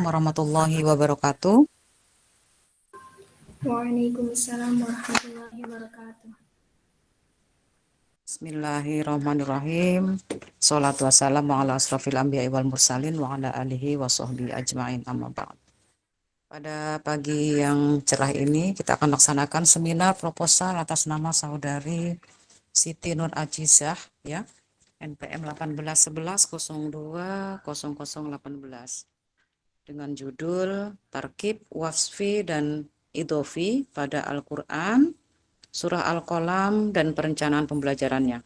Warahmatullahi wabarakatuh. Waalaikumsalam warahmatullahi wabarakatuh. Bismillahirrahmanirrahim. Sholatu wassalamu ala asrofil anbiya'i wal mursalin wa ala alihi wa sahbihi ajma'in amma ba'd. Pada pagi yang cerah ini kita akan laksanakan seminar proposal atas nama saudari Siti Nur Ajizah ya, NPM 1811020018 dengan judul Tarkib, Wasfi dan Idhofi pada Al-Qur'an, Surah Al-Qalam dan perencanaan pembelajarannya.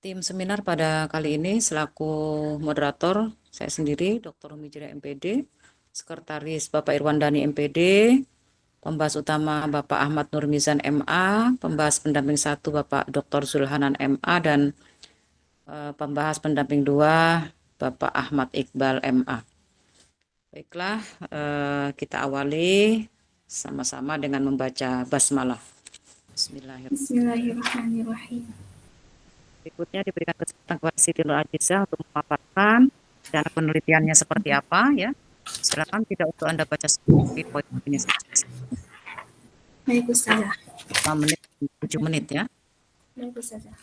Tim seminar pada kali ini selaku moderator saya sendiri, Dr. Umi Jira MPD, Sekretaris Bapak Irwan Dhani MPD, pembahas utama Bapak Ahmad Nurmizan MA, pembahas pendamping 1 Bapak Dr. Zulhanan MA, dan pembahas pendamping 2 Bapak Ahmad Iqbal MA. Baiklah, kita awali sama-sama dengan membaca basmalah. Bismillahirrahmanirrahim. Berikutnya diberikan kesempatan kepada Siti Nur Ajizah untuk memaparkan cara penelitiannya seperti apa ya. Silakan, tidak untuk Anda baca seperti poin ini saja. Baik Ustazah. 5 menit, 7 menit ya. Baik Ustazah.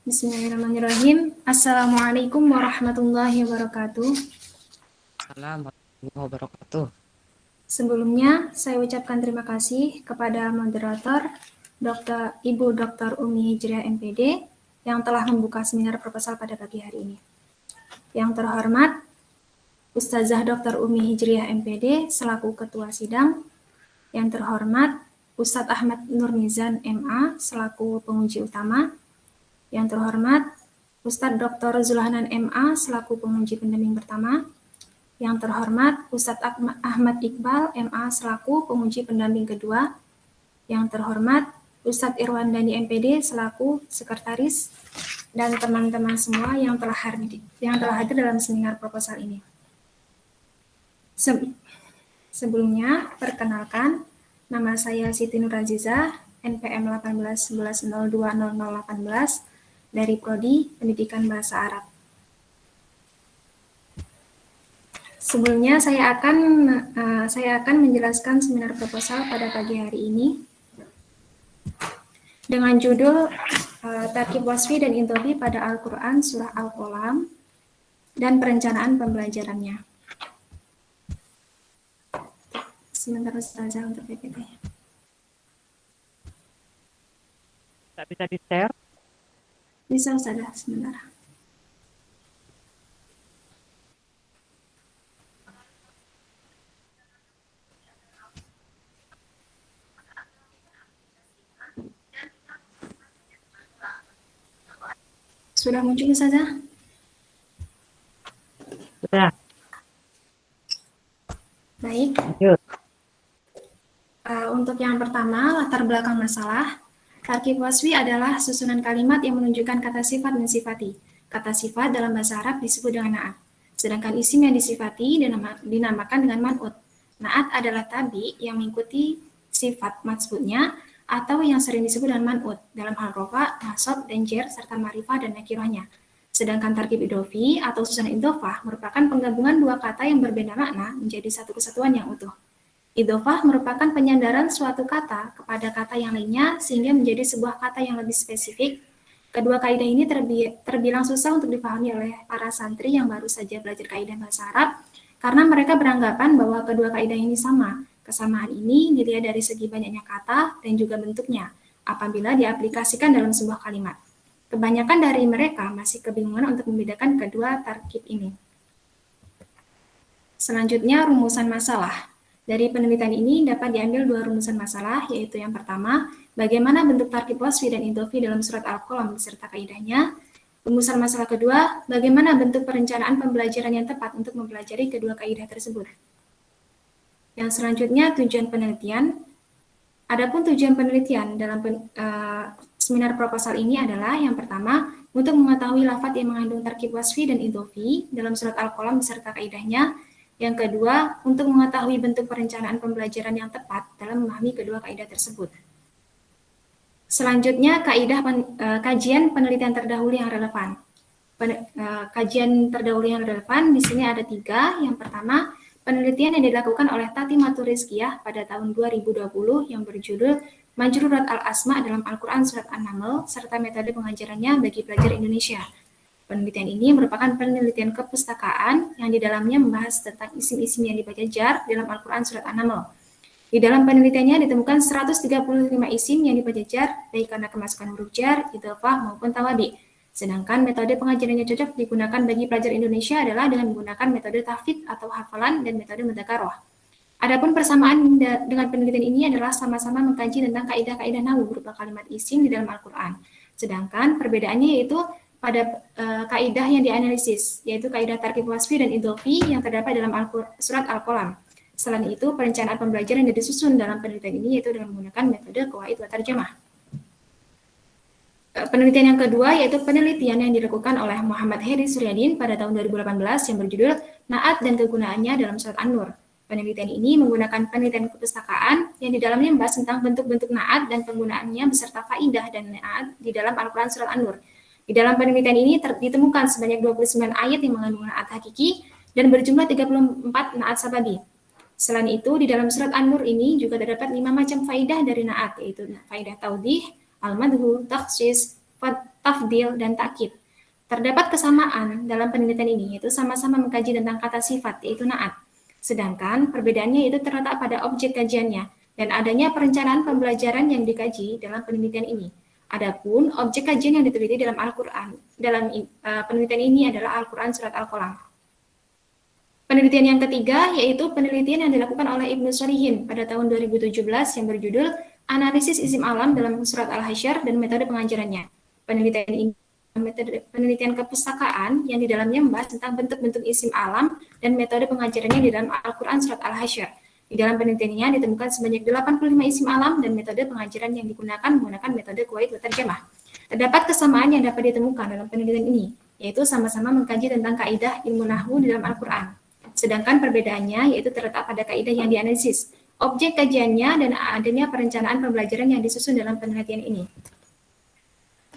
Bismillahirrahmanirrahim. Assalamualaikum warahmatullahi wabarakatuh. Assalamualaikum warahmatullahi wabarakatuh. Sebelumnya saya ucapkan terima kasih kepada moderator Ibu Dr. Umi Hijriah MPD yang telah membuka seminar proposal pada pagi hari ini. Yang terhormat Ustazah Dr. Umi Hijriah MPD selaku Ketua Sidang. Yang terhormat Ustadz Ahmad Nurmizan MA selaku penguji utama. Yang terhormat Ustadz Dr. Zulhanan MA selaku penguji pendamping pertama. Yang terhormat Ustadz Ahmad Iqbal MA selaku penguji pendamping kedua. Yang terhormat Ustadz Irwan Dhani MPD selaku sekretaris, dan teman-teman semua yang telah hadir dalam seminar proposal ini. Sebelumnya, perkenalkan, nama saya Siti Nur Ajizah, NPM 1811020018 dari Prodi Pendidikan Bahasa Arab. Sebelumnya saya akan menjelaskan seminar proposal pada pagi hari ini dengan judul Tarkib, Wasfi dan Idhofi pada Al-Quran, Surah Al-Qalam dan perencanaan pembelajarannya. Sebentar Ustazah untuk PPT. Tak bisa di-share? Bisa Ustazah, sebentar. Sudah muncul Ustazah? Sudah. Baik. Untuk yang pertama, latar belakang masalah. Tarkib wasfi adalah susunan kalimat yang menunjukkan kata sifat dan sifati. Kata sifat dalam bahasa Arab disebut dengan na'at. Sedangkan isim yang disifati dinamakan dengan man'ut. Na'at adalah tabi yang mengikuti sifat maksudnya atau yang sering disebut dengan man'ut dalam hal rofa, nasab, dan jer, serta ma'rifah dan nakirahnya. Sedangkan tarkib idhofi atau susunan idhofah merupakan penggabungan dua kata yang berbeda makna menjadi satu kesatuan yang utuh. Idhofah merupakan penyandaran suatu kata kepada kata yang lainnya sehingga menjadi sebuah kata yang lebih spesifik. Kedua kaidah ini terbilang susah untuk dipahami oleh para santri yang baru saja belajar kaidah bahasa Arab karena mereka beranggapan bahwa kedua kaidah ini sama. Kesamaan ini dilihat dari segi banyaknya kata dan juga bentuknya apabila diaplikasikan dalam sebuah kalimat. Kebanyakan dari mereka masih kebingungan untuk membedakan kedua tarkib ini. Selanjutnya, rumusan masalah. Dari penelitian ini dapat diambil dua rumusan masalah, yaitu yang pertama, bagaimana bentuk tarkib wasfi dan idhofi dalam surat Al-Qalam beserta kaidahnya. Rumusan masalah kedua, bagaimana bentuk perencanaan pembelajaran yang tepat untuk mempelajari kedua kaidah tersebut. Yang selanjutnya, tujuan penelitian. Adapun tujuan penelitian dalam seminar proposal ini adalah yang pertama, untuk mengetahui lafadz yang mengandung tarkib wasfi dan idhofi dalam surat Al-Qalam beserta kaidahnya. Yang kedua, untuk mengetahui bentuk perencanaan pembelajaran yang tepat dalam memahami kedua kaidah tersebut. Selanjutnya, kajian penelitian terdahulu yang relevan. kajian terdahulu yang relevan di sini ada 3. Yang pertama, penelitian yang dilakukan oleh Tati Maturizkiyah pada tahun 2020 yang berjudul Majrurat al-Asma dalam Al-Quran Surat An-Naml serta metode pengajarannya bagi pelajar Indonesia. Penelitian ini merupakan penelitian kepustakaan yang di dalamnya membahas tentang isim-isim yang dibaca jar dalam Al-Quran Surat An-Naml. Di dalam penelitiannya ditemukan 135 isim yang dibaca jar, baik karena kemasukan huruf jar, idhofah, maupun tawabi. Sedangkan metode pengajarannya cocok digunakan bagi pelajar Indonesia adalah dengan menggunakan metode tahfidz atau hafalan dan metode mudzakarah. Adapun persamaan dengan penelitian ini adalah sama-sama mengkaji tentang kaidah-kaidah nahwu berupa kalimat isim di dalam Al-Quran. Sedangkan perbedaannya yaitu pada kaidah yang dianalisis, yaitu kaidah tarkib wasfi dan idhofi yang terdapat dalam surat Al-Qalam. Selain itu, perencanaan pembelajaran yang disusun dalam penelitian ini yaitu dengan menggunakan metode qawaid wa tarjamah. Penelitian yang kedua yaitu penelitian yang dilakukan oleh Muhammad Heri Suryadin pada tahun 2018 yang berjudul Na'at dan Kegunaannya dalam Surat An-Nur. Penelitian ini menggunakan penelitian kepustakaan yang di dalamnya membahas tentang bentuk-bentuk na'at dan penggunaannya beserta faidah dan na'at di dalam Al-Quran Surat An-Nur. Di dalam penelitian ini ditemukan sebanyak 29 ayat yang mengandung na'at hakiki dan berjumlah 34 na'at sabadi. Selain itu, di dalam Surat An-Nur ini juga terdapat 5 macam faidah dari na'at, yaitu faidah taudih, al-madhu, takhsis, tafdil, dan takkid. Terdapat kesamaan dalam penelitian ini, yaitu sama-sama mengkaji tentang kata sifat, yaitu na'at. Sedangkan perbedaannya itu terletak pada objek kajiannya dan adanya perencanaan pembelajaran yang dikaji dalam penelitian ini. Adapun objek kajian yang diteliti dalam Al-Quran, dalam penelitian ini adalah Al-Quran Surat Al-Qalam. Penelitian yang ketiga yaitu penelitian yang dilakukan oleh Ibnu Shalihin pada tahun 2017 yang berjudul Analisis Isim Alam dalam Surat Al-Hasyr dan metode pengajarannya. Penelitian ini metode penelitian kepustakaan yang di dalamnya membahas tentang bentuk-bentuk isim alam dan metode pengajarannya di dalam Al-Quran Surat Al-Hasyr. Di dalam penelitiannya ditemukan sebanyak 85 isim alam dan metode pengajaran yang digunakan menggunakan metode qawaid wa tarjamah. Terdapat kesamaan yang dapat ditemukan dalam penelitian ini, yaitu sama-sama mengkaji tentang kaidah ilmu nahwu di dalam Al-Quran. Sedangkan perbedaannya yaitu terletak pada kaidah yang dianalisis, objek kajiannya, dan adanya perencanaan pembelajaran yang disusun dalam penelitian ini.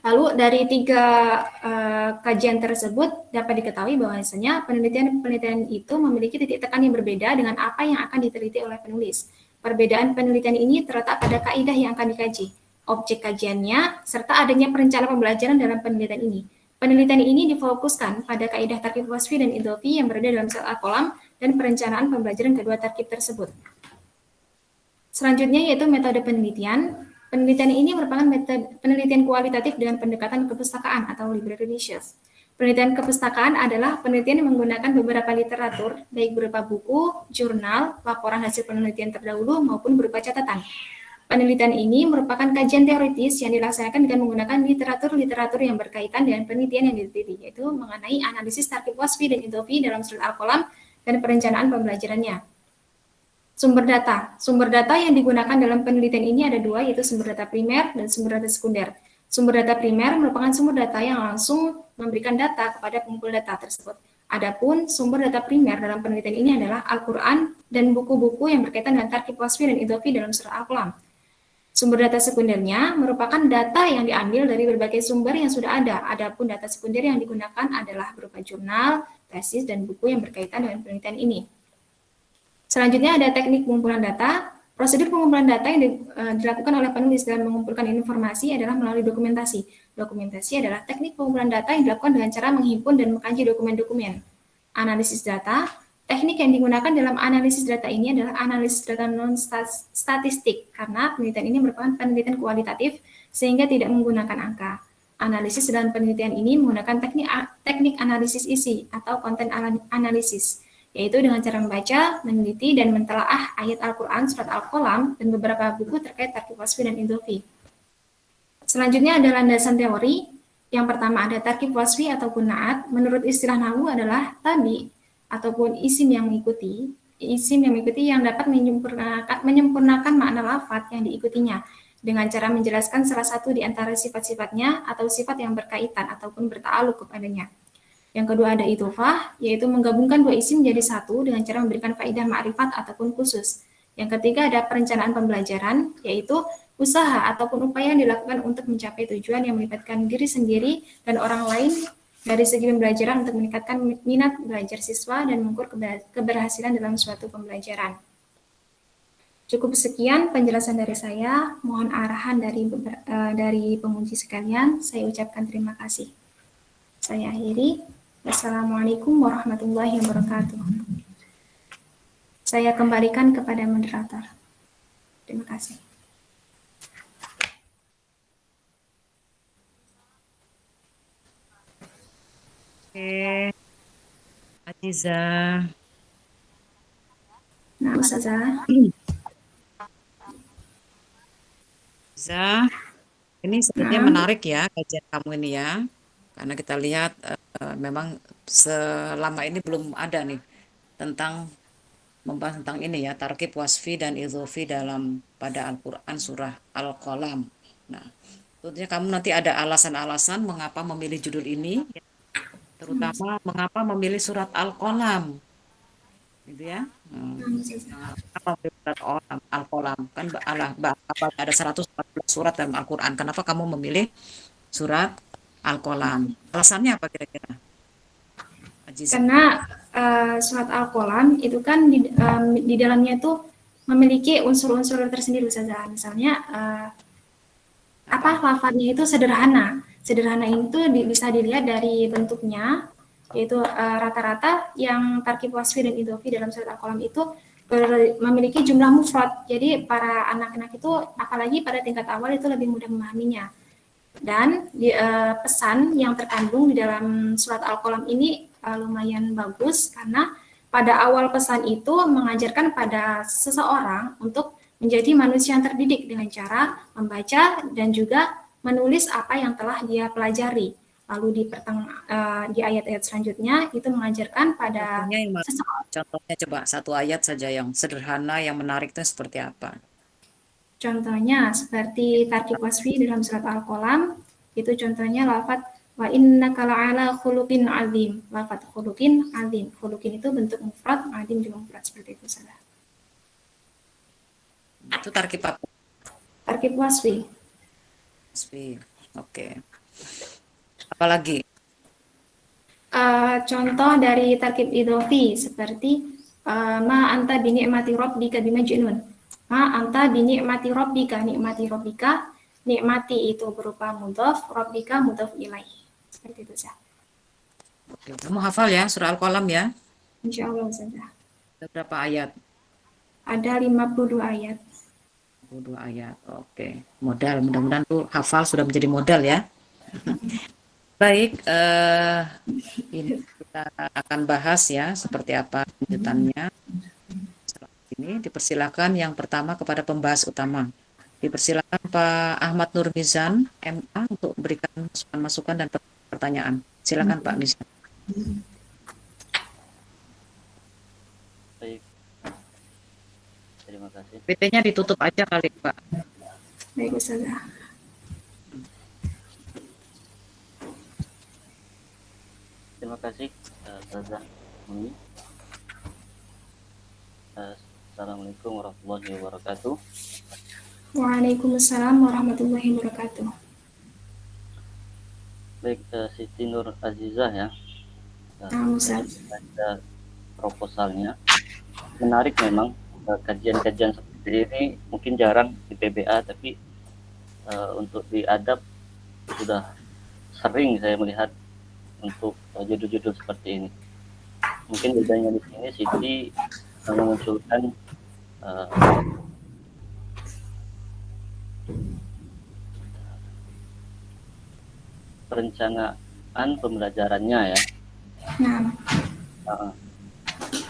Lalu dari 3 kajian tersebut dapat diketahui bahwasanya penelitian-penelitian itu memiliki titik tekan yang berbeda dengan apa yang akan diteliti oleh penulis. Perbedaan penelitian ini terletak pada kaidah yang akan dikaji, objek kajiannya, serta adanya perencanaan pembelajaran dalam penelitian ini. Penelitian ini difokuskan pada kaidah tarkib wasfi dan idhofi yang berada dalam surat Al-Qalam dan perencanaan pembelajaran kedua tarkib tersebut. Selanjutnya yaitu metode penelitian. Penelitian ini merupakan metode penelitian kualitatif dengan pendekatan kepustakaan atau library research. Penelitian kepustakaan adalah penelitian yang menggunakan beberapa literatur, baik berupa buku, jurnal, laporan hasil penelitian terdahulu, maupun berupa catatan. Penelitian ini merupakan kajian teoritis yang dilaksanakan dengan menggunakan literatur-literatur yang berkaitan dengan penelitian yang diteliti, yaitu mengenai analisis tarkib wasfi dan idhofi dalam surat Al-Qalam dan perencanaan pembelajarannya. Sumber data yang digunakan dalam penelitian ini ada 2, yaitu sumber data primer dan sumber data sekunder. Sumber data primer merupakan sumber data yang langsung memberikan data kepada pengumpul data tersebut. Adapun sumber data primer dalam penelitian ini adalah Al-Quran dan buku-buku yang berkaitan dengan tarkib wasfi dan idhofi dalam surat Al-Qalam. Sumber data sekundernya merupakan data yang diambil dari berbagai sumber yang sudah ada. Adapun data sekunder yang digunakan adalah berupa jurnal, tesis, dan buku yang berkaitan dengan penelitian ini. Selanjutnya ada teknik pengumpulan data. Prosedur pengumpulan data yang dilakukan oleh penulis dalam mengumpulkan informasi adalah melalui dokumentasi. Dokumentasi adalah teknik pengumpulan data yang dilakukan dengan cara menghimpun dan mengkaji dokumen-dokumen. Analisis data. Teknik yang digunakan dalam analisis data ini adalah analisis data non-statistik, karena penelitian ini merupakan penelitian kualitatif sehingga tidak menggunakan angka. Analisis dalam penelitian ini menggunakan teknik analisis isi atau konten analisis, yaitu dengan cara membaca, meneliti, dan mentelaah ayat Al-Quran, surat Al-Qalam, dan beberapa buku terkait tarkib wasfi dan idhofi. Selanjutnya ada landasan teori. Yang pertama ada tarkib wasfi ataupun na'at. Menurut istilah nahwu adalah tabi ataupun isim yang mengikuti yang dapat menyempurnakan makna lafadz yang diikutinya dengan cara menjelaskan salah satu di antara sifat-sifatnya atau sifat yang berkaitan ataupun berta'alluq kepadanya. Yang kedua ada idhofah, yaitu menggabungkan 2 isim menjadi satu dengan cara memberikan faedah ma'rifat ataupun khusus. Yang ketiga ada perencanaan pembelajaran, yaitu usaha ataupun upaya yang dilakukan untuk mencapai tujuan yang melibatkan diri sendiri dan orang lain dari segi pembelajaran untuk meningkatkan minat belajar siswa dan mengukur keberhasilan dalam suatu pembelajaran. Cukup sekian penjelasan dari saya. Mohon arahan dari penguji sekalian. Saya ucapkan terima kasih. Saya akhiri. Wassalamualaikum warahmatullahi wabarakatuh. Saya kembalikan kepada moderator. Terima kasih. Oke, Aziza. Nah, Ustazah. Aziza, ini sebenarnya Nah, menarik ya kajian kamu ini ya. Karena kita lihat memang selama ini belum ada nih tentang membahas tentang ini ya, tarkib wasfi dan idhofi dalam pada Al-Quran surah Al-Qalam. Nah, tentunya kamu nanti ada alasan-alasan mengapa memilih judul ini, terutama mengapa memilih surat Al-Qalam, gitu ya. Kenapa memilih surat Al-Qalam? Kan apa ada 114 surat dalam Al-Quran. Kenapa kamu memilih surat Al-Qalam? Alasannya apa kira-kira, Aziza? karena surat Al-Qalam itu kan di dalamnya itu memiliki unsur-unsur tersendiri, Ustazah. Misalnya lafadznya itu sederhana. Sederhana itu bisa dilihat dari bentuknya, yaitu rata-rata yang tarkib wasfi dan idhofi dalam surat Al-Qalam itu memiliki jumlah mufrad. Jadi para anak-anak itu apalagi pada tingkat awal itu lebih mudah memahaminya. Dan pesan yang terkandung di dalam surat Al-Qalam ini lumayan bagus karena pada awal pesan itu mengajarkan pada seseorang untuk menjadi manusia yang terdidik dengan cara membaca dan juga menulis apa yang telah dia pelajari. Lalu di ayat-ayat selanjutnya itu mengajarkan pada Contohnya yang mana? seseorang. Contohnya coba satu ayat saja yang sederhana, yang menarik itu seperti apa? Contohnya seperti tarkib wasfi dalam surat Al-Qalam, itu contohnya lafadz wa innaka la'ala khuluqin azim. Lafadz khuluqin azim. Khuluqin itu bentuk mufrad, azim juga mufrad seperti itu salah. Itu tarkib apa? Tarkib wasfi. Wasfi. Oke. Apalagi? Contoh dari tarkib idhofi seperti ma anta bini'mati rabbika bimajnun. Ma anta bini'mati rabbika, nikmati rabbika, nikmati itu berupa mudhaf, rabbika mudhaf ilaih. Seperti itu saja. Oke. Kamu hafal ya surah Al-Qalam ya? Insyaallah saja. Ada berapa ayat? Ada 52 ayat. 22 ayat. Oke. Modal. Mudah-mudahan tuh hafal sudah menjadi modal ya. Baik. Ini kita akan bahas ya seperti apa lanjutannya. Ini dipersilakan yang pertama kepada pembahas utama. Dipersilakan Pak Ahmad Nurmizan, MA, untuk memberikan masukan dan pertanyaan. Silakan Pak Mizan. Baik, terima kasih. PT-nya ditutup aja kali Pak. Baik, Ustazah. Terima kasih, Ustazah Mumi. Assalamualaikum warahmatullahi wabarakatuh. Waalaikumsalam warahmatullahi wabarakatuh. Baik, Siti Nur Azizah ya. Ustaz. Ada proposalnya. Menarik memang, kajian-kajian seperti ini mungkin jarang di PBA, tapi untuk di adab sudah sering saya melihat untuk judul-judul seperti ini. Mungkin bedanya di sini Siti memunculkan perencanaan pembelajarannya ya.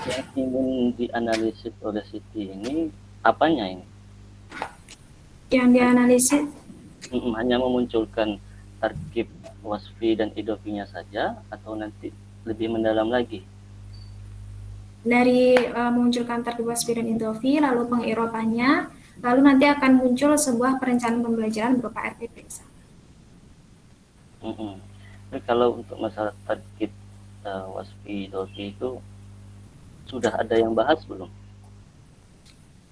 Yang ingin dianalisis oleh Siti ini apanya ini? Yang dianalisis Hanya memunculkan tarkib wasfi dan idofinya saja atau nanti lebih mendalam lagi? dari memunculkan tarkib wasfi dan idhofi, lalu pengirobannya, lalu nanti akan muncul sebuah perencanaan pembelajaran berupa RPP. Tapi kalau untuk masalah tarkib wasfi idhofi itu sudah ada yang bahas belum?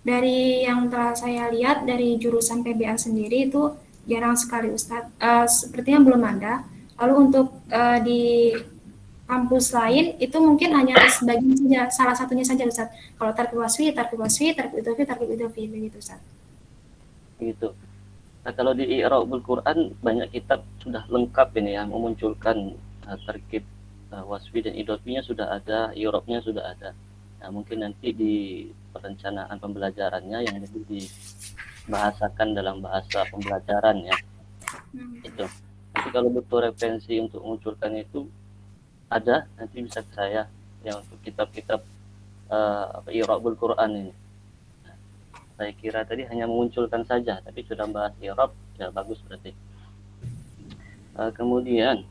Dari yang telah saya lihat dari jurusan PBA sendiri itu jarang sekali Ustadz. Sepertinya belum ada. Lalu untuk di kampus lain itu mungkin hanya sebagian saja, salah satunya saja Ustaz. Kalau tarkib wasfi, tarkib wasfi, tarkib idofi begitu Ustaz. Gitu. Nah, kalau di I'rabul Quran banyak kitab sudah lengkap ini ya, memunculkan tarkib wasfi dan idofinya sudah ada, i'rabnya sudah ada. Nah, mungkin nanti di perencanaan pembelajarannya yang lebih dibahasakan dalam bahasa pembelajaran ya. Itu. Nanti kalau butuh referensi untuk mengunculkan itu ada, nanti bisa ke saya yang untuk kitab-kitab I'rabul Quran ini. Saya kira tadi hanya mengunculkan saja, tapi sudah bahas i'rab, ya bagus berarti. Kemudian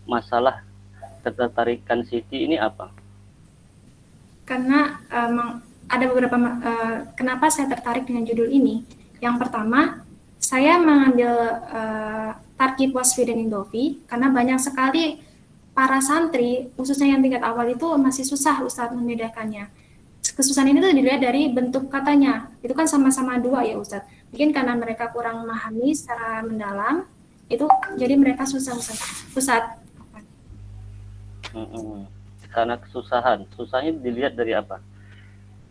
masalah ketertarikan Siti ini apa? Karena ada beberapa kenapa saya tertarik dengan judul ini. Yang pertama, saya mengambil tarkib wasfi dan idofi karena banyak sekali para santri, khususnya yang tingkat awal itu masih susah Ustadz membedakannya. Kesusahan ini tuh dilihat dari bentuk katanya. Itu kan sama-sama dua ya Ustadz. Mungkin karena mereka kurang memahami secara mendalam, itu jadi mereka susah Ustadz. Karena kesusahan. Susahnya dilihat dari apa?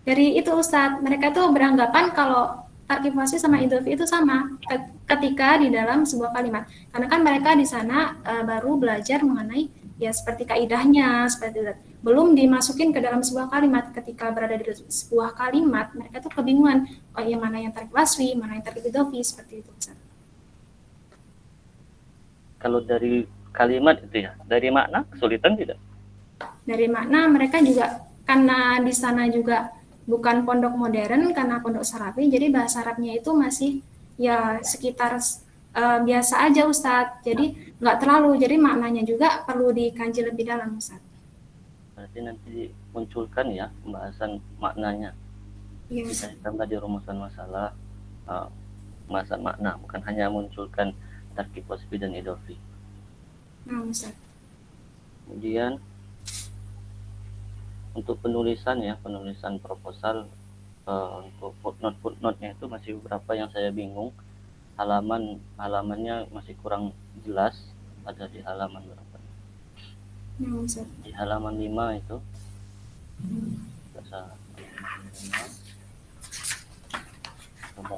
Dari itu Ustadz, mereka tuh beranggapan kalau tarkib wasfi sama idofi itu sama ketika di dalam sebuah kalimat. Karena kan mereka di sana baru belajar mengenai ya seperti kaidahnya, seperti itu. Belum dimasukin ke dalam sebuah kalimat. Ketika berada di sebuah kalimat, mereka tuh kebingungan, oh yang mana yang tarkib wasfi, mana yang tarkib idofi, seperti itu Ustadz. Kalau dari kalimat itu ya, dari makna kesulitan tidak? Dari makna mereka juga karena di sana juga bukan pondok modern, karena pondok Salafi, jadi bahasa Arabnya itu masih ya sekitar biasa aja Ustadz. Jadi nggak terlalu, jadi maknanya juga perlu dikaji lebih dalam Ustadz. Berarti nanti munculkan ya pembahasan maknanya. Iya, Bisa ditambah di rumusan masalah pembahasan makna, bukan hanya munculkan tarkib wasfi dan idofi. nah Ustadz. Kemudian untuk penulisan ya, penulisan proposal untuk footnote-footnote-nya itu masih beberapa yang saya bingung. Halamannya masih kurang jelas, ada di halaman berapa? Nah Ustadz. Di halaman 5 itu. Bahasa coba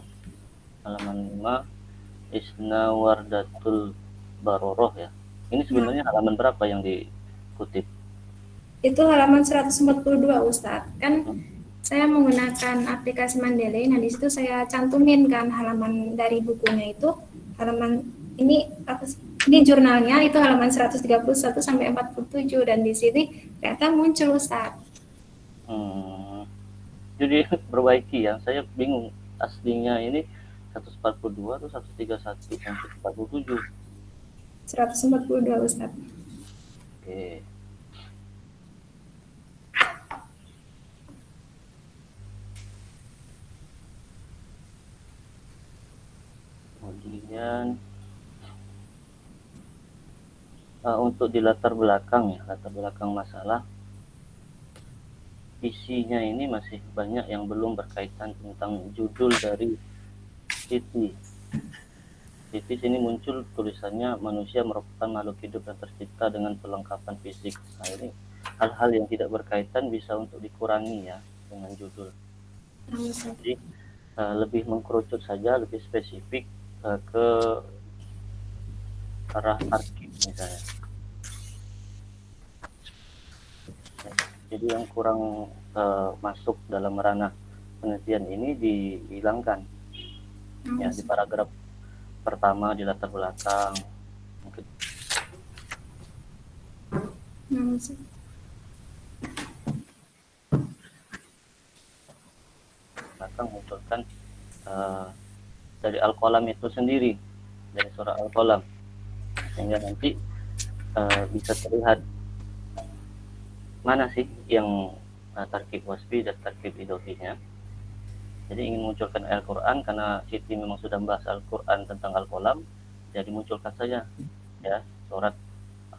halaman 5 Isna Wardatul Baroroh ya. Ini sebenarnya halaman berapa yang dikutip? Itu halaman 142 Ustadz. Kan saya menggunakan aplikasi Mendeley. Nah, di situ saya cantumin kan halaman dari bukunya itu. Halaman ini jurnalnya itu halaman 131 sampai 47 dan di sini ternyata muncul Ustadz. Jadi perbaiki ya. Saya bingung aslinya ini 142 atau 131 sampai 47. 142 Ustadz. Oke. Kemudian untuk di latar belakang ya, latar belakang masalah, isinya ini masih banyak yang belum berkaitan tentang judul dari Siti. Siti sini muncul tulisannya manusia merupakan makhluk hidup yang tercipta dengan perlengkapan fisik. Nah ini hal-hal yang tidak berkaitan bisa untuk dikurangi ya dengan judul. Jadi lebih mengkerucut saja, lebih spesifik ke arah tarkib misalnya. Jadi yang kurang masuk dalam ranah penelitian ini dihilangkan. Ya di paragraf pertama di latar belakang mungkin. Belakang munculkan dari Al-Qalam itu sendiri, dari surah Al-Qalam, sehingga nanti bisa terlihat mana sih yang tarkib wasfi dan tarkib idofinya. Jadi ingin munculkan Al-Quran karena Siti memang sudah membahas Al-Quran tentang Al-Qalam, jadi munculkan saja ya surat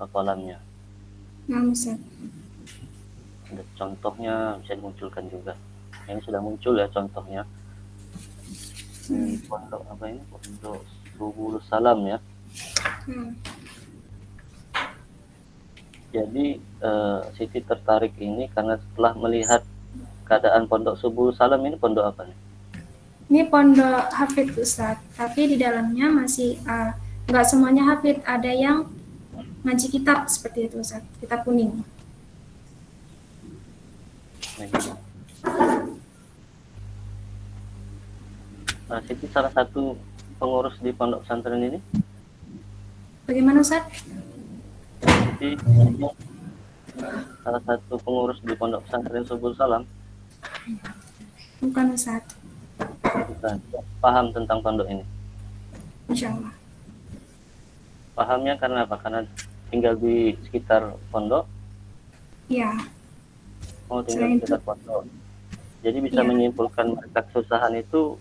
Al-Qalamnya. Ada contohnya bisa dimunculkan juga. Ini sudah muncul ya contohnya. Pondok apa ini? Pondok Subul Salam ya. Hmm. Jadi Siti tertarik ini karena setelah melihat keadaan pondok Subul Salam ini, pondok apa nih? Ini pondok hafid Ustadz, tapi di dalamnya masih nggak semuanya hafid, ada yang ngaji kitab seperti itu Ustadz, kitab kuning. Nah, Siti salah satu pengurus di pondok pesantren ini. Bagaimana Ustadz? Siti salah satu pengurus di pondok pesantren Subul Salam. Bukan Ustadz. Bukan. Paham tentang pondok ini? Insya Allah. Pahamnya karena apa? Karena tinggal di sekitar pondok. Iya. Oh, tinggal di sekitar pondok. Jadi bisa menyimpulkan mereka kesusahan itu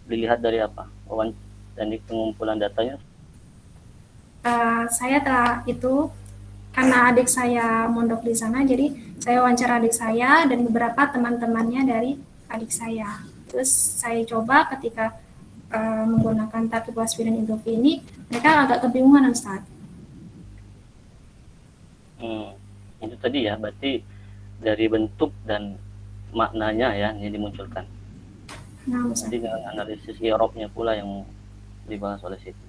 dilihat dari apa? Dari pengumpulan datanya. Saya telah itu karena adik saya mondok di sana, jadi saya wawancara adik saya dan beberapa teman-temannya dari adik saya. Terus saya coba ketika menggunakan Taqib Wasfi dan Indofi ini, mereka agak kebingungan Ustaz. Itu tadi ya, berarti dari bentuk dan maknanya ya yang dimunculkan. Nah, Ustaz. Jadi dengan analisis i'rabnya pula yang dibahas oleh Siti.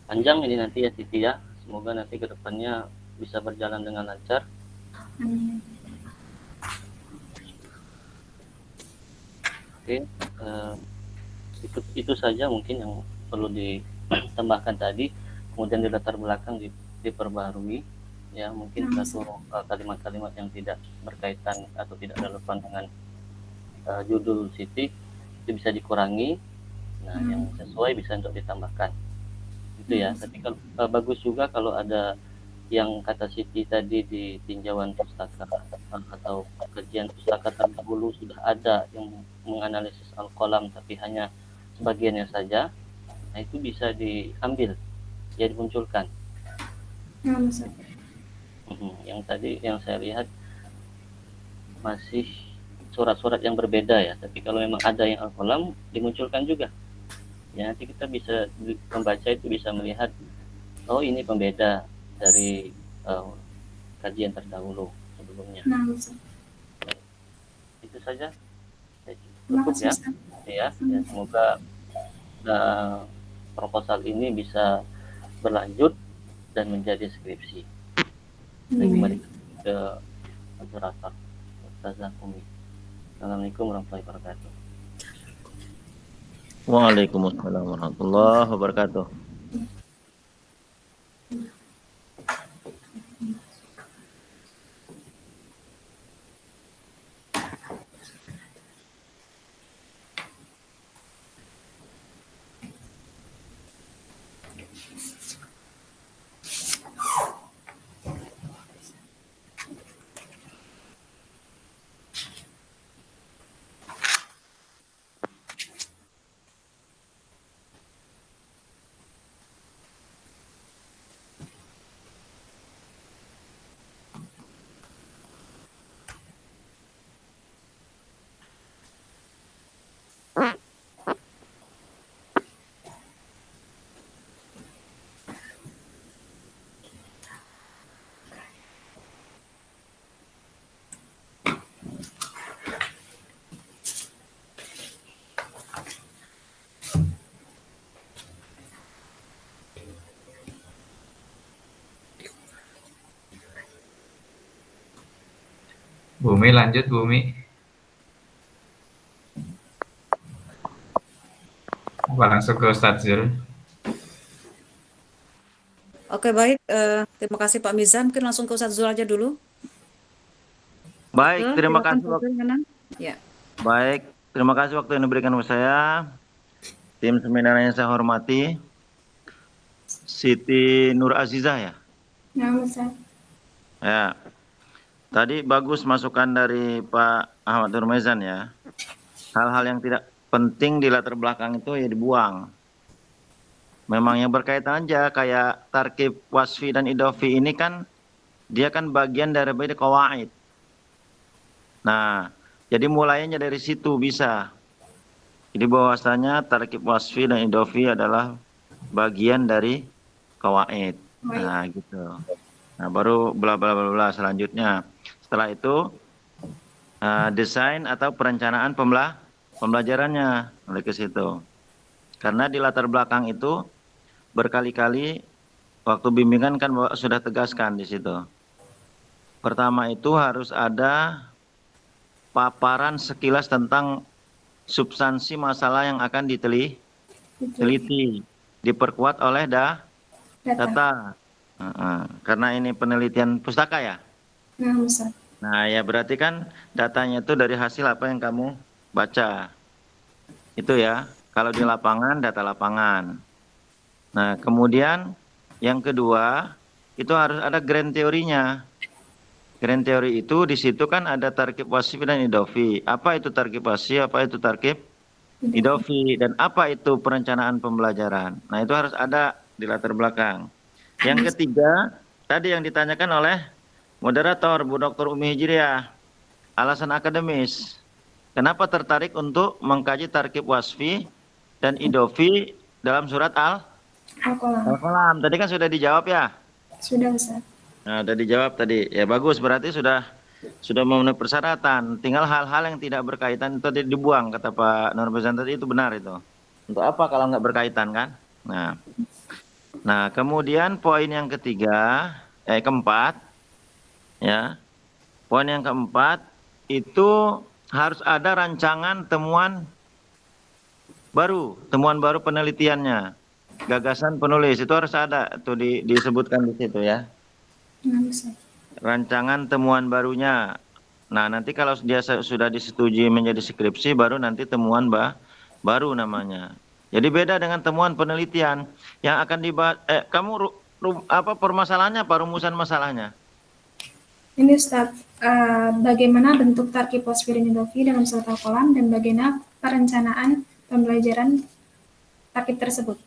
Panjang ini nanti ya Siti ya. Semoga nanti ke depannya bisa berjalan dengan lancar. Amin. Oke, itu saja mungkin yang perlu ditambahkan tadi. Kemudian di latar belakang diperbarui ya, mungkin satu kalimat-kalimat yang tidak berkaitan atau tidak relevan dengan judul Siti itu bisa dikurangi. Nah, yang sesuai bisa untuk ditambahkan. Itu ya. Tapi kalau bagus juga kalau ada yang kata Siti tadi di tinjauan pustaka atau kajian pustaka terdahulu sudah ada yang menganalisis al-qalam tapi hanya sebagiannya saja. Nah, itu bisa diambil, ya dimunculkan. Yang tadi yang saya lihat masih surat-surat yang berbeda ya, tapi kalau memang ada yang al-qalam dimunculkan juga. Ya, nanti kita bisa membaca itu bisa melihat oh ini pembeda dari kajian terdahulu sebelumnya. Itu saja. Cukup ya. Ya, semoga proposal ini bisa berlanjut dan menjadi skripsi. Saya kembali ke moderator Ustazah Umi. Assalamualaikum warahmatullahi wabarakatuh. Waalaikumsalam warahmatullahi wabarakatuh. Bumi lanjut Bumi. Apa langsung ke Ustadz Zul? Oke, baik. Terima kasih Pak Miza. Mungkin langsung ke Ustadz Zul aja dulu. Baik, terima kasih. Ya. Baik, terima kasih waktu yang diberikan kepada saya. Tim seminar yang saya hormati, Siti Nur Azizah ya. Ya, Ustaz. Ya. Tadi bagus masukan dari Pak Ahmad Nurmizan ya. Hal-hal yang tidak penting di latar belakang itu ya dibuang. Memang yang berkaitan aja kayak Tarkib Wasfi dan Idofi ini kan dia kan bagian dari qawaid. Nah, jadi mulainya dari situ bisa. Jadi bahwasanya tarkib wasfi dan idofi adalah bagian dari kawaid. Baik. Nah, gitu. Nah, baru bla bla bla bla selanjutnya. Setelah itu desain atau perencanaan pembelajarannya oleh ke situ. Karena di latar belakang itu berkali-kali waktu bimbingan kan Bapak sudah tegaskan di situ. Pertama itu harus ada paparan sekilas tentang substansi masalah yang akan diteliti, diperkuat oleh Data. data. Karena ini penelitian pustaka ya. Nah, Ustaz. Nah, ya berarti kan datanya itu dari hasil apa yang kamu baca. Itu ya, kalau di lapangan, data lapangan. Nah, kemudian yang kedua, itu harus ada grand teorinya. Grand teori itu di situ kan ada tarkib wasfi dan idofi. Apa itu tarkib wasfi, apa itu tarkib idofi, dan apa itu perencanaan pembelajaran. Nah, itu harus ada di latar belakang. Yang ketiga, tadi yang ditanyakan oleh moderator Bu Dr. Umi Hijriah, alasan akademis. Kenapa tertarik untuk mengkaji tarkib wasfi dan idofi dalam surat Al-Qalam. Al-Qalam? Tadi kan sudah dijawab ya. Sudah, Ustaz. Nah, sudah dijawab tadi. Ya bagus, berarti sudah memenuhi persyaratan. Tinggal hal-hal yang tidak berkaitan itu tadi dibuang, kata Pak Nurmizan tadi, itu benar itu. Untuk apa kalau nggak berkaitan kan? Nah, kemudian poin yang keempat, ya. Poin yang keempat itu harus ada rancangan temuan baru penelitiannya. Gagasan penulis itu harus ada, itu disebutkan di situ ya. Nah, Ustaz. Rancangan temuan barunya. Nah, nanti kalau dia sudah disetujui menjadi skripsi, baru nanti temuan baru namanya. Jadi beda dengan temuan penelitian yang akan dibahas. Apa permasalahannya, apa rumusan masalahnya? Ini Ustaz, bagaimana bentuk tarkib wasfi dan idofi dalam surat Al-Qalam dan bagaimana perencanaan pembelajaran tarkib tersebut?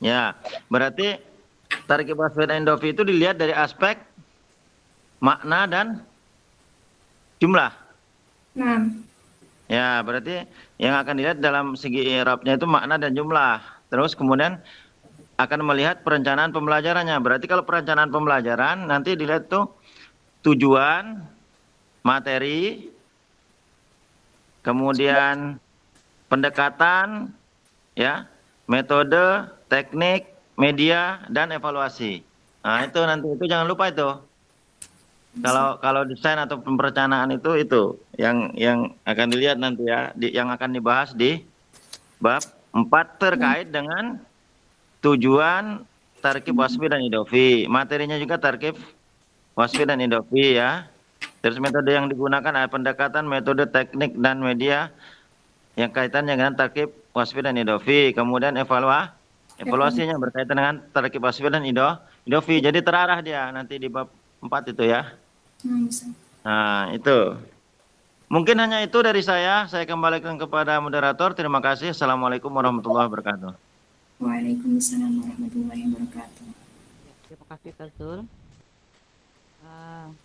Ya, berarti tarkib wasfi dan idofi itu dilihat dari aspek makna dan jumlah. Nah, Ya, berarti yang akan dilihat dalam segi i'rabnya itu makna dan jumlah. Terus kemudian akan melihat perencanaan pembelajarannya. Berarti kalau perencanaan pembelajaran nanti dilihat tuh tujuan, materi, kemudian pendekatan, ya, metode, teknik, media, dan evaluasi. Nah, itu nanti itu jangan lupa itu. Kalau desain atau perencanaan itu yang akan dilihat nanti ya, yang akan dibahas di bab 4 terkait dengan tujuan tarkib wasfi dan idofi. Materinya juga tarkib wasfi dan idofi ya. Terus metode yang digunakan ada pendekatan, metode, teknik, dan media yang kaitannya dengan tarkib wasfi dan idofi. Kemudian evaluasinya berkaitan dengan tarkib wasfi dan idofi. Jadi terarah dia nanti di bab 4 itu ya. Nah, itu. Mungkin hanya itu dari saya. Saya kembalikan kepada moderator. Terima kasih. Assalamualaikum warahmatullahi wabarakatuh. Waalaikumsalam warahmatullahi wabarakatuh. Terima kasih, Kak Zul.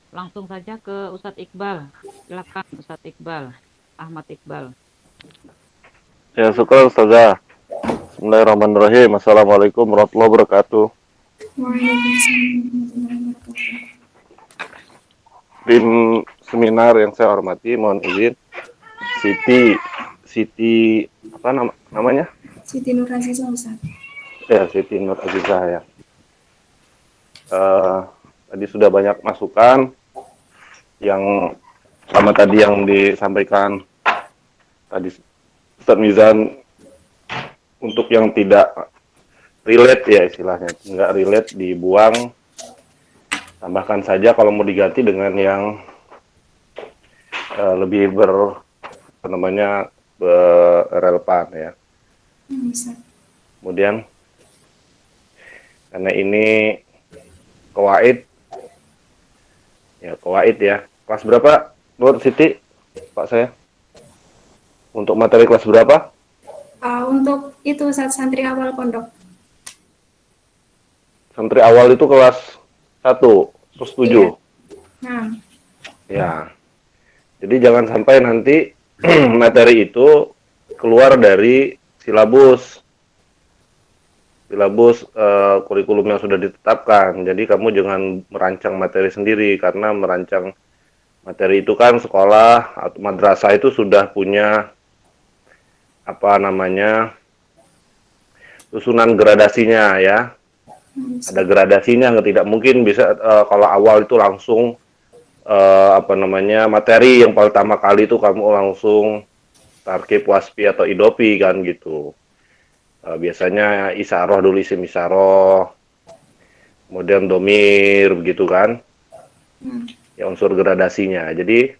Langsung saja ke Ustadz Iqbal. Silakan Ustadz Iqbal, Ahmad Iqbal. Ya, syukur Ustazah. Bismillahirrahmanirrahim. Assalamualaikum warahmatullahi wabarakatuh. Waalaikumsalam warahmatullahi wabarakatuh. Tim seminar yang saya hormati, mohon izin. Siti apa namanya? Siti Nur Azizah, Ustaz. Ya, Siti Nur Azizah ya. Tadi sudah banyak masukan yang sama tadi yang disampaikan tadi Ustaz Mizan, untuk yang tidak relate ya istilahnya, nggak relate dibuang, tambahkan saja kalau mau diganti dengan yang lebih relevan ya. Kemudian karena ini kawaid ya, kelas berapa Nur Siti, Pak saya? Untuk materi kelas berapa? Untuk itu saat santri awal pondok. Santri awal itu kelas 1, terus 7. Iya. Nah. Ya. Jadi jangan sampai nanti materi itu keluar dari silabus kurikulum yang sudah ditetapkan. Jadi kamu jangan merancang materi sendiri, karena merancang materi itu kan sekolah atau madrasah itu sudah punya apa namanya susunan gradasinya ya. Ada gradasinya, tidak mungkin bisa kalau awal itu langsung apa namanya materi yang pertama kali itu kamu langsung tarkib waspi atau idopi kan gitu. Biasanya isaroh dulu, isim isaroh, kemudian domir begitu kan, ya unsur gradasinya. Jadi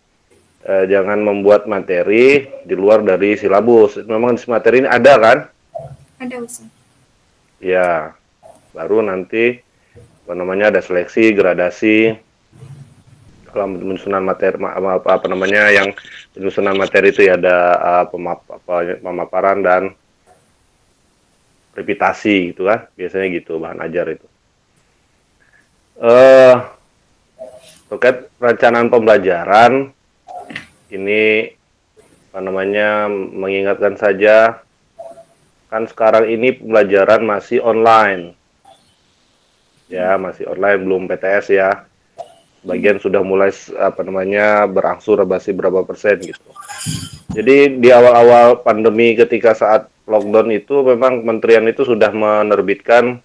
jangan membuat materi di luar dari silabus. Memang materi ini ada kan? Ada, Ustaz. Ya, baru nanti apa namanya ada seleksi, gradasi. Kalau penyusunan materi apa namanya yang penyusunan materi itu ya ada pemaparan dan repitasi gitu kan, biasanya gitu bahan ajar itu. Terkait perencanaan pembelajaran ini apa namanya mengingatkan saja, kan sekarang ini pembelajaran masih online ya, masih online, belum PTS ya. Bagian sudah mulai apa namanya berangsur masih berapa persen gitu. Jadi di awal-awal pandemi ketika saat lockdown itu memang kementerian itu sudah menerbitkan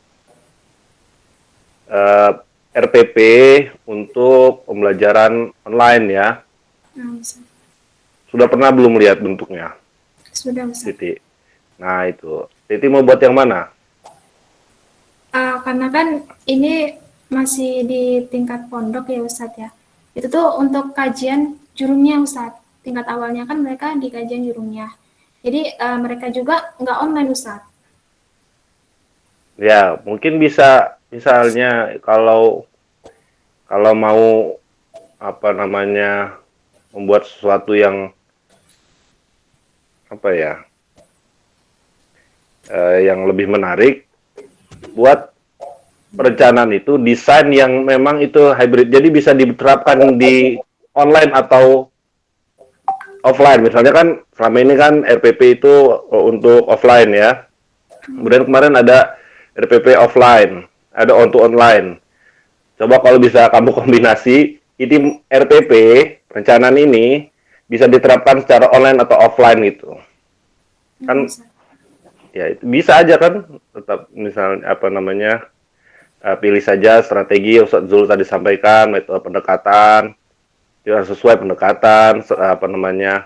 RPP untuk pembelajaran online ya. Ustaz. Sudah pernah belum lihat bentuknya? Sudah, Ustaz. Titi. Nah itu, Titi mau buat yang mana? Karena kan ini masih di tingkat pondok ya Ustadz ya. Itu tuh untuk kajian jurumiyah Ustadz. Tingkat awalnya kan mereka di kajian jurumiyah. Jadi mereka juga nggak online Ustadz. Ya, mungkin bisa misalnya kalau mau apa namanya membuat sesuatu yang apa ya, yang lebih menarik, buat perencanaan itu desain yang memang itu hybrid, jadi bisa diterapkan di online atau offline. Misalnya kan selama ini kan RPP itu untuk offline ya, kemudian kemarin ada RPP offline, ada untuk online. Coba kalau bisa kamu kombinasi, ini RPP perencanaan ini bisa diterapkan secara online atau offline gitu kan. Ya itu bisa aja kan, tetap misalnya apa namanya pilih saja strategi yang Ustaz Zul tadi sampaikan, metode pendekatan, itu harus sesuai pendekatan, apa namanya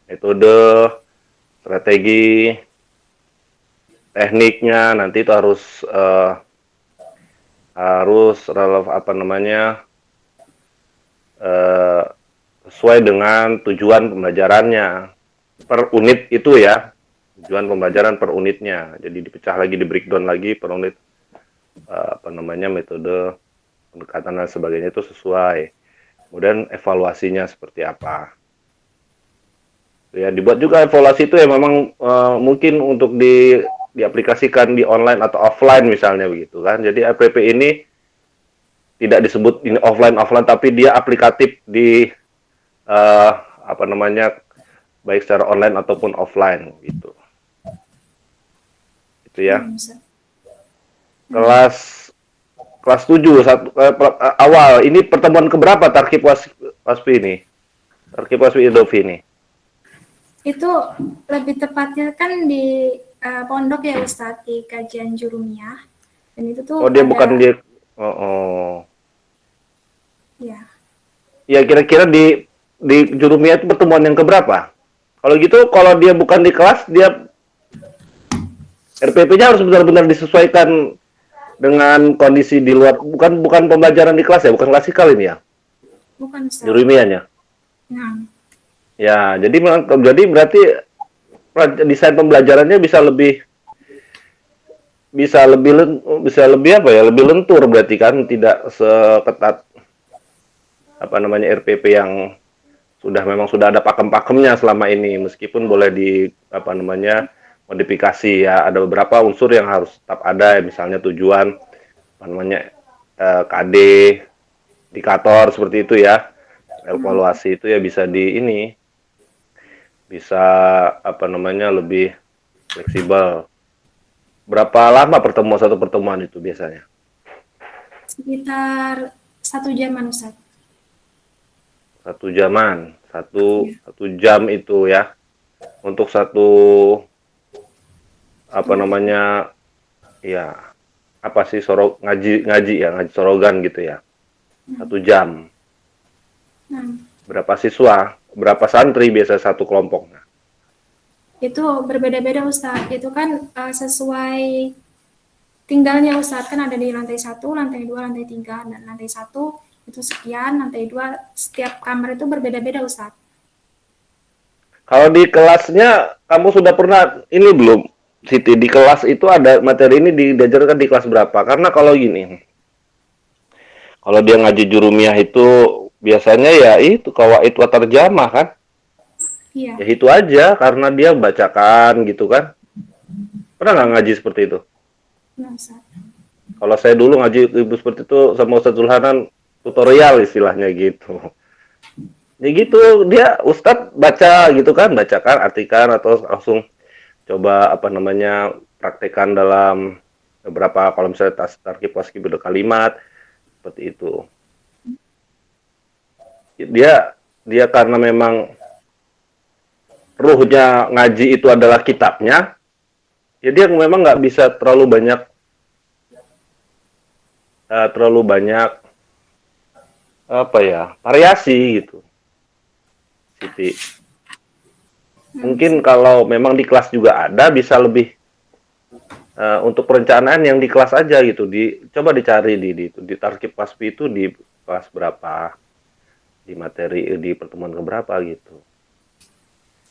metode, strategi, tekniknya nanti itu harus apa namanya sesuai dengan tujuan pembelajarannya per unit itu ya, tujuan pembelajaran per unitnya. Jadi dipecah lagi, di breakdown lagi per unit. Apa namanya metode pendekatan dan sebagainya itu sesuai. Kemudian evaluasinya seperti apa ya, dibuat juga evaluasi itu ya memang mungkin untuk diaplikasikan di online atau offline misalnya begitu kan. Jadi RPP ini tidak disebut ini offline tapi dia aplikatif di apa namanya baik secara online ataupun offline gitu. Itu ya. Kelas 7 awal ini pertemuan keberapa tarkib waspi ini? Tarkib waspi idofi ini? Itu lebih tepatnya kan di pondok ya Ustadz, di kajian jurumiyah. Dan itu tuh dia bukan di ya. Ya kira-kira di jurumiyah itu pertemuan yang keberapa? Kalau gitu kalau dia bukan di kelas, dia RPP-nya harus benar-benar disesuaikan dengan kondisi di luar, bukan pembelajaran di kelas ya, bukan klasikal ini ya? Bukan Ustaz. Jurumiyahnya. Nah. Ya, jadi berarti desain pembelajarannya bisa lebih apa ya? Lebih lentur berarti kan, tidak seketat apa namanya RPP yang memang sudah ada pakem-pakemnya selama ini, meskipun boleh di apa namanya modifikasi ya, ada beberapa unsur yang harus tetap ada, misalnya tujuan, apa namanya KD, indikator seperti itu ya, evaluasi itu ya bisa bisa lebih fleksibel. Berapa lama satu pertemuan itu biasanya? Sekitar 1 jaman, Ustaz. 1 jaman, Iya. satu jam itu ya, untuk satu ya apa sih ngaji sorogan gitu ya, 1 jam. Nah, Berapa siswa, berapa santri biasa satu kelompok? itu berbeda-beda Ustaz. Itu kan sesuai tinggalnya Ustaz. Kan ada di lantai 1, lantai 2, lantai 3. Dan lantai 1 itu sekian, lantai 2 setiap kamar itu berbeda-beda Ustaz. Kalau di kelasnya, kamu sudah pernah ini belum, Siti, di kelas itu ada materi ini diajarkan di kelas berapa? Karena kalau gini, kalau dia ngaji jurumiyah itu biasanya ya itu qawaid wa tarjamah kan? Iya, Ya itu aja karena dia bacakan gitu kan. Pernah nggak ngaji seperti itu? benar Ustaz. Kalau saya dulu ngaji ibu seperti itu sama Ustadz Zulhanan, tutorial istilahnya gitu. Ya gitu, dia Ustadz baca gitu kan, bacakan, artikan atau langsung coba praktekkan dalam beberapa, kalau misalnya tarkib waskib kalimat seperti itu. Dia karena memang ruhnya ngaji itu adalah kitabnya, ya dia memang nggak bisa terlalu banyak variasi gitu, Siti. Mungkin kalau memang di kelas juga ada, bisa lebih untuk perencanaan yang di kelas aja gitu. Coba dicari di tarkib waspi itu di kelas berapa, di materi di pertemuan keberapa gitu.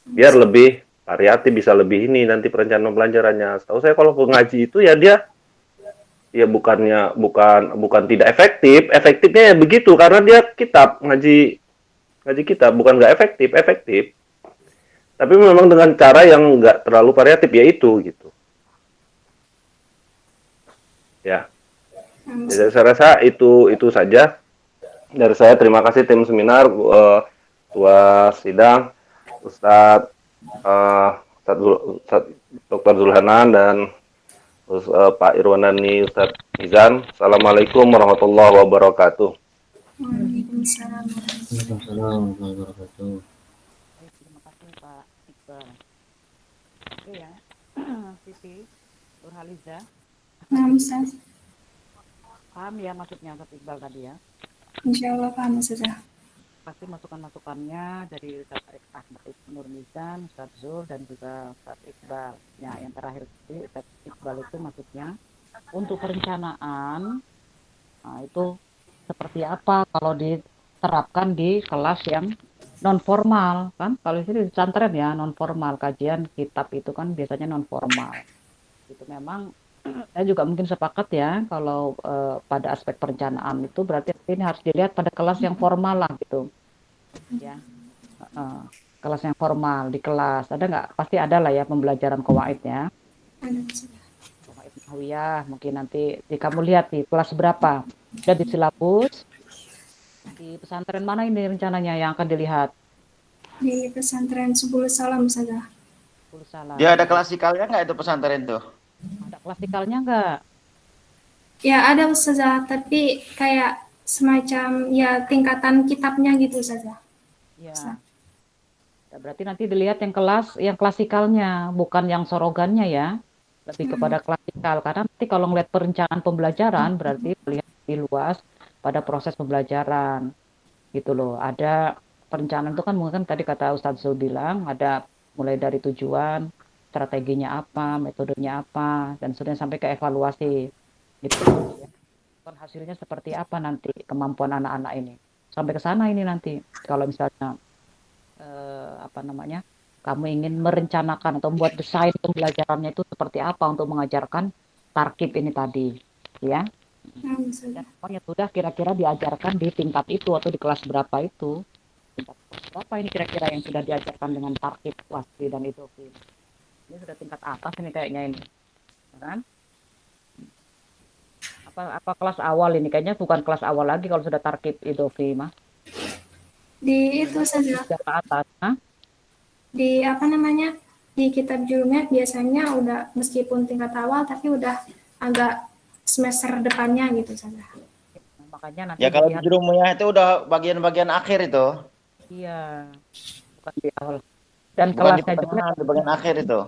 Biar lebih variatif, bisa lebih ini nanti perencanaan pembelajarannya. Setahu saya kalau ngaji itu ya dia bukan tidak efektif, efektifnya ya begitu karena dia ngaji kitab, bukan nggak efektif. Tapi memang dengan cara yang nggak terlalu variatif, yaitu gitu. Ya. Jadi saya rasa itu saja dari saya. Terima kasih tim seminar, Ketua Sidang, Ustadz Dr. Zulhanan dan Pak Irwandani, Ustadz Mizan. Assalamualaikum warahmatullahi wabarakatuh. Waalaikumsalam. Terima kasih Pak Iqbal. Oke ya, Siti Nurhaliza, Nah, Ustaz. paham ya maksudnya Ustadz Iqbal tadi ya? Insya Allah paham Ustaz. Pasti masukan-masukannya dari Ustadz Ahmad Nurmizan, Ustadz Zul, dan juga Ustadz Iqbal. Ya, yang terakhir tadi Ustadz Iqbal itu maksudnya untuk perencanaan, nah itu seperti apa kalau diterapkan di kelas yang non formal kan? Kalau di sini di pesantren ya non formal, kajian kitab itu kan biasanya non formal. Itu memang saya juga mungkin sepakat ya kalau pada aspek perencanaan itu berarti ini harus dilihat pada kelas yang formal lah gitu ya. Kelas yang formal di kelas ada nggak, pasti ada lah ya pembelajaran qawaidnya, Ada Ustaz. qawaid nahwiyah. Mungkin nanti kamu lihat di kelas berapa, ada di silabus di pesantren mana ini rencananya yang akan dilihat. Di pesantren Subul Salam Ustaz. Salah. Dia ada klasikalnya nggak itu pesantren tuh? Ada klasikalnya nggak? Ya ada Ustaz, tapi kayak semacam ya tingkatan kitabnya gitu Ustaz. Ya. Ya, berarti nanti dilihat yang kelas yang klasikalnya, bukan yang sorogannya ya. Lebih kepada klasikal, karena nanti kalau ngeliat perencanaan pembelajaran berarti melihat lebih luas pada proses pembelajaran gitu loh. Ada perencanaan itu kan mungkin tadi kata Ustadz Zul bilang ada mulai dari tujuan, strateginya apa, metodenya apa, dan sudah sampai ke evaluasi gitu ya. Kan hasilnya seperti apa nanti kemampuan anak-anak ini. Sampai ke sana ini nanti kalau misalnya kamu ingin merencanakan atau membuat desain pembelajarannya itu seperti apa untuk mengajarkan tarkib ini tadi ya. Dan pokoknya sudah kira-kira diajarkan di tingkat itu atau di kelas berapa itu, tingkat berapa ini kira-kira yang sudah diajarkan dengan tarkib wasfi dan idhofi. Ini sudah tingkat atas ini kayaknya ini kan. Apa kelas awal ini, kayaknya bukan kelas awal lagi kalau sudah tarkib idhofi mah. Di itu saja. Sudah ke atas, Di apa namanya, di kitab Jurumet biasanya udah meskipun tingkat awal tapi udah agak semester depannya gitu saja. Makanya nanti Ya kalau di dilihat, jurumiyah itu udah bagian-bagian akhir itu. iya, bukan di awal. Dan Bukan di kelasnya juga pertengahan, di bagian akhir itu.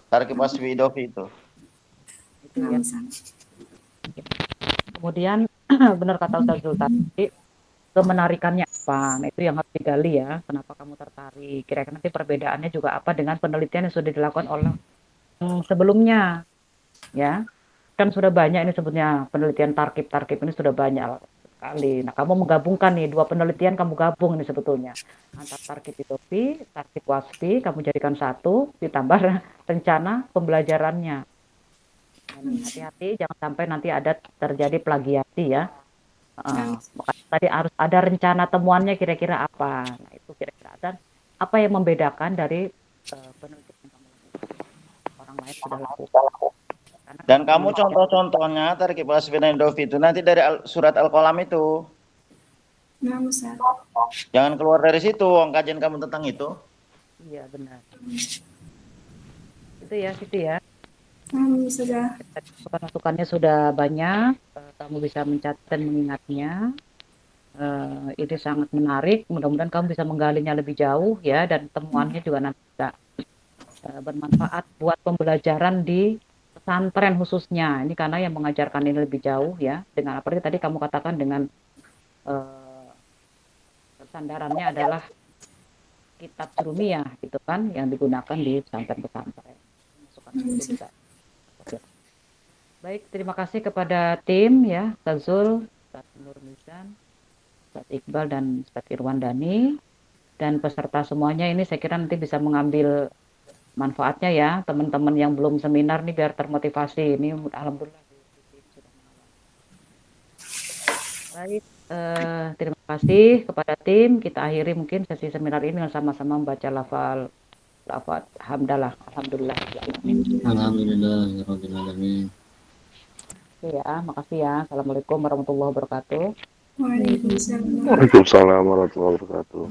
Tarkib Wasfi Idofi itu. itu Nah, ya. misalnya. Kemudian benar kata Ustaz Zul tadi, kemenarikannya apa? Nah, itu yang harus digali ya. Kenapa kamu tertarik? Kira-kira nanti perbedaannya juga apa dengan penelitian yang sudah dilakukan oleh sebelumnya, ya. Kan sudah banyak ini sebetulnya penelitian tarkib ini sudah banyak sekali. Nah, kamu menggabungkan nih dua penelitian, kamu gabung ini sebetulnya antara tarkib idofi, tarkib wasfi, kamu jadikan satu, ditambah rencana pembelajarannya. Dan hati-hati jangan sampai nanti ada terjadi plagiasi ya. Makanya tadi harus ada rencana temuannya kira-kira apa. Nah, itu kira-kira dan apa yang membedakan dari penelitian yang kamu lakukan. Orang lain sudah lakukan. Karena Dan kalau kamu contoh-contohnya Tarkib Wasfi dan Idofi itu nanti dari surat Al-Qalam itu. Nah, Ustaz. Jangan keluar dari situ, kajian kamu tentang itu. iya benar. Itu ya, situ ya. Nah, sudah. Masukannya sudah banyak, kamu bisa mencatat dan mengingatnya. Ini sangat menarik. Mudah-mudahan kamu bisa menggalinya lebih jauh ya, dan temuannya juga nanti bisa bermanfaat buat pembelajaran di pesantren khususnya. Ini karena yang mengajarkan ini lebih jauh ya. Dengan apa tadi kamu katakan dengan sandarannya adalah kitab Jurumiyah gitu kan, yang digunakan di pesantren-pesantren. Masukan itu bisa. Baik, terima kasih kepada tim ya, Ustaz Zul, Ustaz Nurmizan, Ustaz Iqbal, dan Ustaz Irwandani. Dan peserta semuanya ini saya kira nanti bisa mengambil manfaatnya ya, teman-teman yang belum seminar nih biar termotivasi. Ini alhamdulillah sudah mengawal. Baik, terima kasih kepada tim. Kita akhiri mungkin sesi seminar ini dengan sama-sama membaca lafal hamdalah, alhamdulillah. Alhamdulillahirrahmanirrahim. Ya, makasih ya. Assalamualaikum warahmatullahi wabarakatuh. Waalaikumsalam. Waalaikumsalam warahmatullahi wabarakatuh.